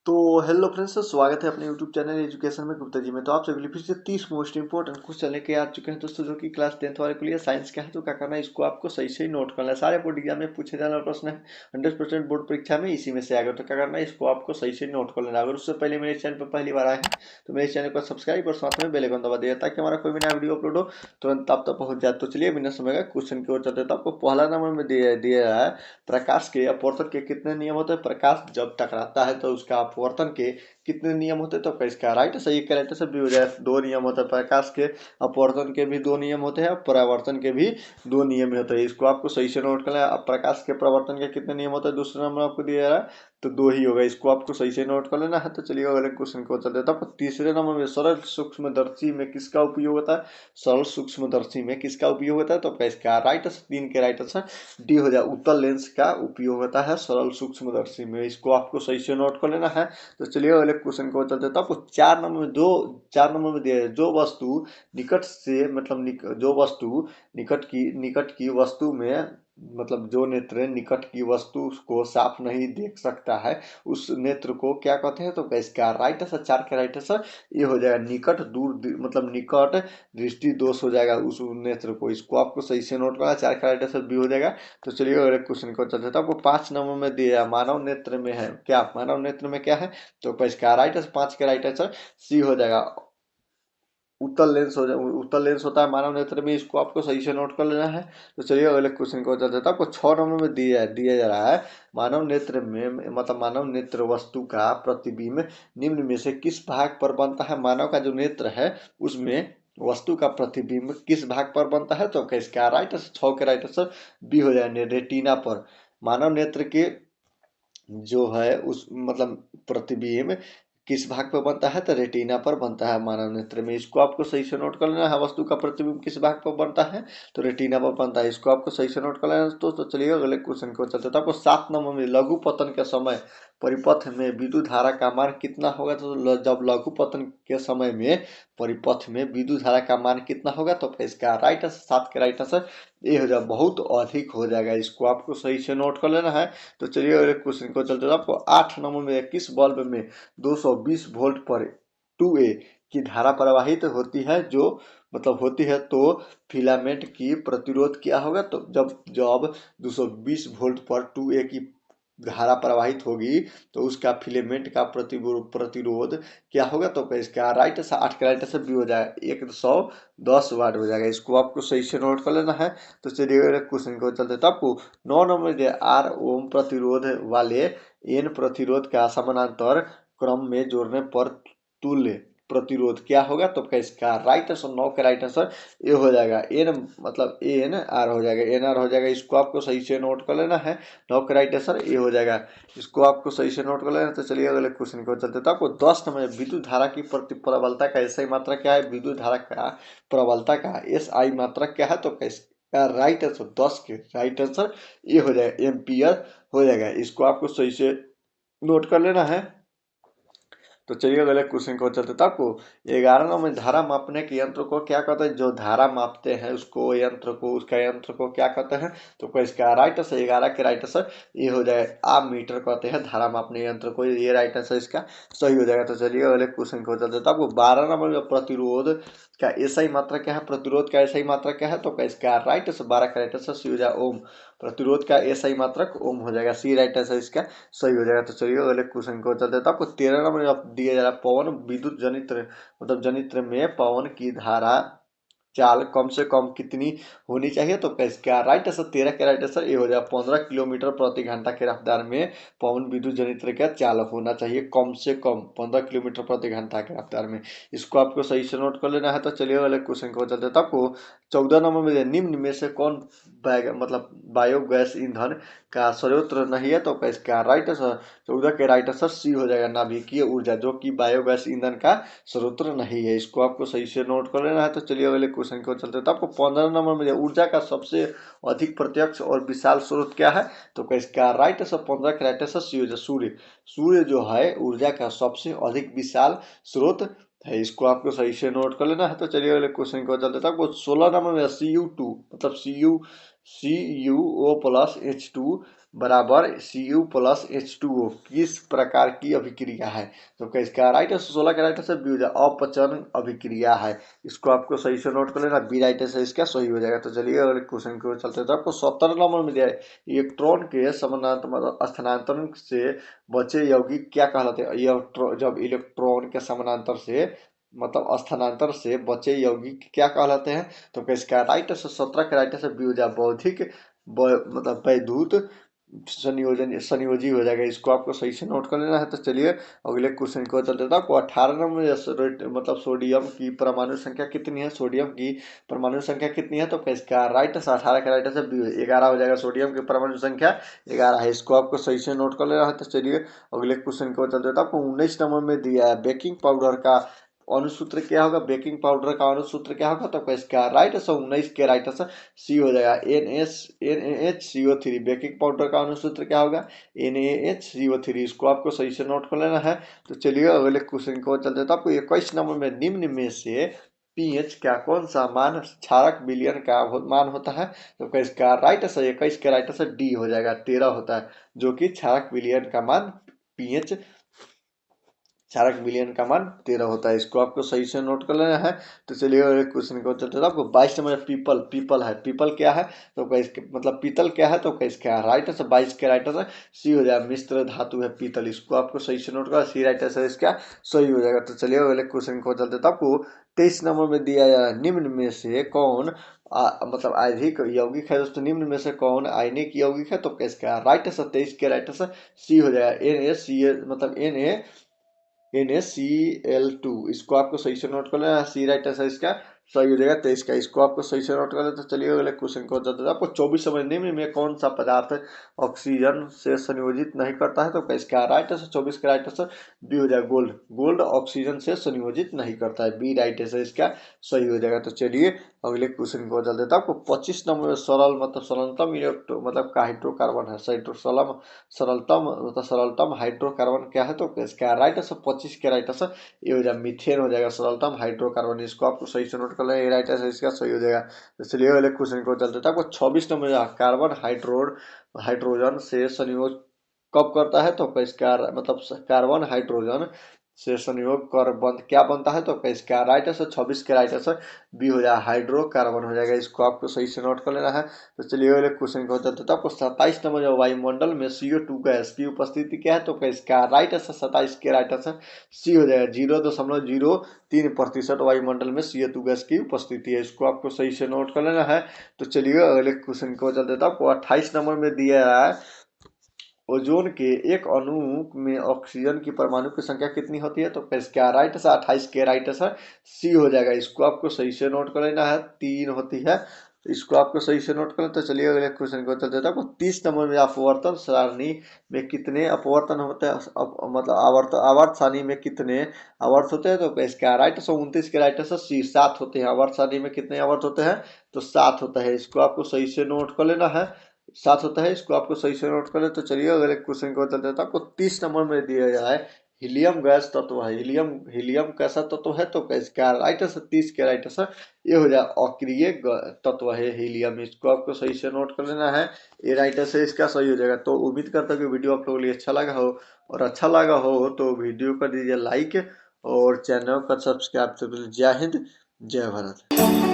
तो hello friends, स्वागत है अपने यूट्यूब चैनल एजुकेशन में गुप्ता जी में। तो आप सभी फिर से 30 मोस्ट इंपोर्टेंट क्वेश्चन लेके आ चुके हैं दोस्तों, जो कि क्लास 10th वाले के लिए साइंस का है। तो क्या करना है, इसको आपको सही से नोट करना है। सारे बोर्ड एग्जाम में पूछे जाने वाला प्रश्न है, 100% बोर्ड परीक्षा में इसी में से आएगा। तो क्या करना है, इसको आपको सही से नोट कर लेना। अगर उससे पहले मेरे चैनल पर पहली बार आए हैं तो मेरे चैनल को सब्सक्राइब और साथ में बेल आइकन दबा दिया, ताकि हमारा कोई भी नया वीडियो अपलोड हो तुरंत आप तक पहुंच जाए। तो चलिए बिना समय का क्वेश्चन की ओर चलते हैं। तो आपको पहला नंबर में दिया दिया है, प्रकाश के अपवर्तन के कितने नियम होते हैं। प्रकाश जब टकराता है तो उसका अपवर्तन के कितने नियम होते हैं। तो आपका इसका राइट सही करेक्ट से भी हो जाए। दो नियम होते हैं, प्रकाश के अपवर्तन के भी दो नियम होते हैं, परावर्तन के भी दो नियम होते हैं। इसको आपको सही से नोट करना है। अब प्रकाश के परावर्तन के कितने नियम होते हैं, दूसरा नंबर आपको दिया जा रहा है तो दो ही होगा। इसको आपको सही से नोट कर लेना है। तो चलिए अगले क्वेश्चन को चलते हैं। तो तीसरे नंबर में सरल सूक्ष्मदर्शी में किसका उपयोग होता है। सरल सूक्ष्मदर्शी में किसका उपयोग होता है। तो आपका इसका राइट तीन के राइट आंसर डी हो जाए। उत्तल लेंस का उपयोग होता है सरल सूक्ष्मदर्शी में। इसको आपको सही से नोट कर लेना है। तो चलिए अगले क्वेश्चन को चलते हैं। तो आपको चार नंबर में दिया है, जो वस्तु निकट से मतलब जो वस्तु निकट की वस्तु में मतलब जो नेत्र निकट की वस्तु को साफ नहीं देख सकता है, उस नेत्र को क्या कहते हैं। तो इसका राइट आंसर चार के राइट आंसर ये हो जाएगा निकट मतलब निकट दृष्टि दोष हो जाएगा उस नेत्र को। इसको आपको सही से नोट करना, चार का राइट आंसर बी हो जाएगा। तो चलिए अगले क्वेश्चन को चलते हैं। तो आपको 5 नंबर में दिया मानव नेत्र में है क्या, मानव नेत्र में क्या है। तो इसका राइट आंसर 5 का राइट आंसर सी हो जाएगा। उत्तल लेंस हो जाए, उत्तल लेंस होता है मानव नेत्र में। इसको आपको सही से नोट कर लेना है। तो चलिए अगले क्वेश्चन को चलते हैं। तो आपको 6 नंबर में दिया जा रहा है, मानव नेत्र में मतलब मानव नेत्र वस्तु का प्रतिबिंब निम्न में से किस भाग पर बनता है। मानव का जो नेत्र है उसमें वस्तु का प्रतिबिंब किस भाग पर बनता है। तो इसका राइट आंसर 6 के राइट आंसर बी हो जाएगा, रेटिना पर। मानव नेत्र के जो है उस मतलब प्रतिबिंब किस भाग पर बनता है, तो रेटिना पर बनता है मानव नेत्र में। इसको आपको सही से नोट कर लेना है। वस्तु का प्रतिबिंब किस भाग पर बनता है, तो रेटिना पर बनता है। इसको आपको सही से नोट कर लेना है। तो चलिए अगले क्वेश्चन को चलते हैं। तो आपको 7 नंबर में लघु पतन के समय परिपथ में विद्युत धारा का मान कितना होगा। तो जब लघु पतन के समय में परिपथ में विद्युत धारा का मान कितना होगा। तो इसका राइट आंसर 7 के राइट आंसर ये हो जाएगा, बहुत अधिक हो जाएगा। इसको आपको सही से नोट कर लेना है। तो चलिए अगले क्वेश्चन को चलते हैं। आपको 8 नंबर में किस बल्ब में 220 वोल्ट पर 2A की धारा प्रवाहित होती है, जो मतलब होती है, तो फिलामेंट की प्रतिरोध क्या होगा। तो जब जब 220 वोल्ट पर 2A की धारा प्रवाहित होगी तो उसका फिलामेंट का प्रतिरोध क्या होगा। तो इसका राइट आंसर 8 का राइट आंसर भी हो जाएगा, 110 वाट हो जाएगा। इसको आपको सही से नोट कर लेना है। तो चलिए क्वेश्चन को चलते हैं। तो आपको 9 नंबर में आर ओम प्रतिरोध वाले एन प्रतिरोध का समानांतर क्रम में जोड़ने पर तुल्य प्रतिरोध क्या होगा। तो इसका राइट आंसर 9 का राइट आंसर ये हो जाएगा, एन मतलब एन आर हो जाएगा, एन आर हो जाएगा। इसको आपको सही से नोट कर लेना है। 9 का राइट आंसर ये हो जाएगा। इसको आपको सही से नोट कर लेना है। तो चलिए अगले क्वेश्चन को चलते हैं। तो आपको 10 नंबर विद्युत धारा की प्रबलता का एसआई मात्रा क्या है। विद्युत धारा का प्रबलता का एसआई मात्रा क्या है। तो का राइट आंसर 10 के राइट आंसर ये हो जाएगा, एम्पियर हो जाएगा। इसको आपको सही से नोट कर लेना है। तो चलिए अगले क्वेश्चन को चलते। तो आपको 11 में धारा मापने के यंत्र को क्या कहते हैं। जो धारा मापते हैं उसको यंत्र को उसका यंत्र को क्या कहते हैं। तो इसका राइट आंसर 11 के राइट आंसर ये हो जाएगा, मीटर कहते हैं धारा मापने यंत्र को। ये राइट आंसर इसका सही हो जाएगा। तो चलिए अगले क्वेश्चन को चलते। तो आपको 12 नंबर में प्रतिरोध का एसआई मात्रा क्या है। प्रतिरोध का एसआई मात्रा क्या है। तो इसका राइट आंसर 12 का राइट आंसर सी हो जाएगा, ओम। प्रतिरोध का एसआई मात्रक ओम हो जाएगा, सी राइट आंसर इसका सही हो जाएगा। तो चलिए अगले क्वेश्चन को चलते हैं। तो आपको 13 नंबर दिया जा रहा है, पवन विद्युत जनित्र मतलब जनित्र में पवन की धारा चाल कम से कम कितनी होनी चाहिए। तो इसका राइट आंसर 13 का राइट आंसर ये हो जाएगा, 15 किलोमीटर प्रति घंटा के रफ्तार में पवन विद्युत जनित्र का चाल होना चाहिए, कम से कम 15 किलोमीटर प्रति घंटा के रफ्तार में। इसको आपको सही से नोट कर लेना है। तो चलिए वाले क्वेश्चन को चलते हैं। तो आपको 14 नंबर में निम्न में से कौन मतलब बायोगैस ईंधन का स्रोत नहीं है। तो इसका राइट आंसर 14 के राइट आंसर सी हो जाएगा, नाभिकीय ऊर्जा, जो कि बायोगैस ईंधन का स्रोत नहीं है। इसको आपको सही से नोट कर लेना है। तो चलिए अगले क्वेश्चन को चलते हैं। तो आपको 15 नंबर में ऊर्जा का सबसे अधिक प्रत्यक्ष और विशाल स्रोत क्या है। तो इसका राइट आंसर 15 का राइट आंसर सी हो जाए, सूर्य। सूर्य जो है ऊर्जा का सबसे अधिक विशाल स्रोत है। इसको आपको सही से नोट कर लेना है। तो चलिए अगले क्वेश्चन को चलते हैं। तो आपको 16 नंबर में Cu2 मतलब CuO+H2 बराबर Cu प्लस H2O किस प्रकार की अभिक्रिया है? तो क्या इसका राइट है? 16 का राइट आंसर बी हो जाएगा, अपचन अभिक्रिया है। इसको आपको सही से नोट कर लेना, बी राइट आंसर इसका सही हो जाएगा। तो चलिए अगले क्वेश्चन की ओर चलते हैं। तो आपको 17 नंबर में दिया है, इलेक्ट्रॉन के समानांतर मतलब स्थानांतरण से बचे यौगिक क्या कहलाते हैं? जब इलेक्ट्रॉन के समानांतर से मतलब स्थानांतर से बचे यौगिक क्या कहलाते हैं? तो क्या इसका राइट आंसर 17 का राइट आंसर बी हो जाएगा, बौद्धिक मतलब वैद्युत संयोजी हो जाएगा। इसको आपको सही से नोट कर लेना है। तो चलिए अगले क्वेश्चन को चलते हैं। आपको 18 नंबर मतलब सोडियम की परमाणु संख्या कितनी है? सोडियम की परमाणु संख्या कितनी है? तो इसका राइट आंसर 18 का राइट आंसर 11 हो जाएगा। सोडियम की परमाणु संख्या 11 है। इसको आपको सही से नोट कर लेना है। तो चलिए अगले क्वेश्चन को चलते हैं। आपको 19 नंबर में दिया है, बेकिंग पाउडर का अनुसूत्र क्या होगा? बेकिंग पाउडर का अनुसूत्र क्या होगा? तो इसका राइट आंसर 19 के राइट आंसर सी हो जाएगा, NaHCO3। बेकिंग पाउडर का अनुसूत्र क्या होगा? NaHCO3। इसको आपको सही से नोट कर लेना है। तो चलिए अगले क्वेश्चन को चलते हैं। तो आपको 21 नंबर में निम्न में से पीएच का कौन सा मान क्षारक विलयन का मान होता है? तो इसका राइट आंसर 21 के राइट आंसर डी हो जाएगा, 13 होता है, जो कि क्षारक विलयन का मान पीएच क्षारक विलयन का मान 13 होता है। इसको आपको सही से नोट कर लेना है। तो चलिए क्वेश्चन को चलते हैं। आपको 22 नंबर पीपल है, पीपल क्या है? तो मतलब पीतल क्या है? तो इसका राइट आंसर 22 के राइट आंसर सी हो जाएगा, मिश्र धातु है पीतल। इसको आपको सही से नोट कर, सी राइट आंसर इसका सही हो जाएगा। तो चलिए अगले क्वेश्चन को चलते हैं। आपको 23 नंबर में दिया जाए, निम्न में से कौन मतलब अधिक यौगिक है दोस्तों? निम्न में से कौन आयनिक यौगिक है? तो इसका राइट आंसर 23 के राइट आंसर सी हो जाएगा, NaCl मतलब NaCl2। इसको आपको सही से नोट कर लेना, सी राइट आंसर इसका सही हो जाएगा 23 का। इसको आपको सही से नोट कर लेते। तो चलिए अगले क्वेश्चन को चलते हैं। आपको 24 समझने में कौन सा पदार्थ ऑक्सीजन से संयोजित नहीं करता है? तो इसका राइट आंसर 24 का राइट आंसर बी हो जाएगा, गोल्ड। गोल्ड ऑक्सीजन से संयोजित नहीं करता है, बी राइट आंसर इसका सही हो जाएगा। तो चलिए अगले क्वेश्चन को चलते हैं। आपको 25 नंबर में सरल मतलब सरलतम मतलब का हाइड्रोकार्बन है, सरलतम हाइड्रोकार्बन क्या है? तो इसका राइट आंसर 25 के राइट आंसर ये हो जाएगा, मीथेन हो जाएगा, सरलतम हाइड्रोकार्बन। इसको आपको सही से नोट कर लेना, ये राइट आंसर इसका सही हो जाएगा। तो चलिए अगले क्वेश्चन को चलते हैं। आपको 26 नंबर कार्बन हाइड्रोजन से संयोग कब करता है? तो इसका मतलब कार्बन हाइड्रोजन से संयोग कर क्या बनता है? तो इसका राइट आंसर 26 के राइट आंसर बी हो जाएगा, हाइड्रोकार्बन हो जाएगा। इसको आपको सही से नोट कर लेना है। तो चलिए अगले क्वेश्चन को चलते हैं। तो आपको 27 नंबर वायुमंडल में CO2 गैस की उपस्थिति क्या है? तो इसका राइट आंसर 27 के राइट आंसर सी हो जाएगा, 0.03% वायुमंडल में CO2 गैस की उपस्थिति है। इसको आपको सही से नोट कर लेना है। तो चलिए अगले क्वेश्चन को चलते हैं। तो आपको 28 नंबर में दिया है, ओजोन के एक अणु में ऑक्सीजन की परमाणु की संख्या कितनी होती है? तो इसका राइट आंसर 28 के राइट आंसर सी हो जाएगा। इसको आपको सही से नोट कर लेना है, 3 होती है। तो इसको आपको सही से नोट कर लें। तो चलिए अगले क्वेश्चन को चलते हैं। आपको 30 नंबर में अपवर्तन सारणी में कितने अपवर्तन होते हैं? मतलब आवर्त सारणी में कितने आवर्त होते हैं? तो इसका राइट आंसर 29 के राइट आंसर सी 7 होते हैं। आवर्त सारणी में कितने आवर्त होते हैं? तो 7 होता है। इसको आपको सही से नोट कर लेना है, 7 होता है। इसको आपको सही से नोट कर ले। तो चलिए अगले क्वेश्चन को चलते हैं। तो आपको 30 नंबर में दिया जाए, हीलियम गैस तत्व है, हीलियम कैसा तत्व है? तो इसका राइट आंसर 30 के राइट आंसर ये हो जाए, अक्रिय तत्व है हीलियम। इसको आपको सही से नोट कर लेना है, ये राइट आंसर इसका सही हो जाएगा। तो उम्मीद करता हूँ कि वीडियो आप लोगों के लिए अच्छा लगा हो, और अच्छा लगा हो तो वीडियो कर दीजिए लाइक और चैनल का सब्सक्राइब। जय हिंद, जय भारत।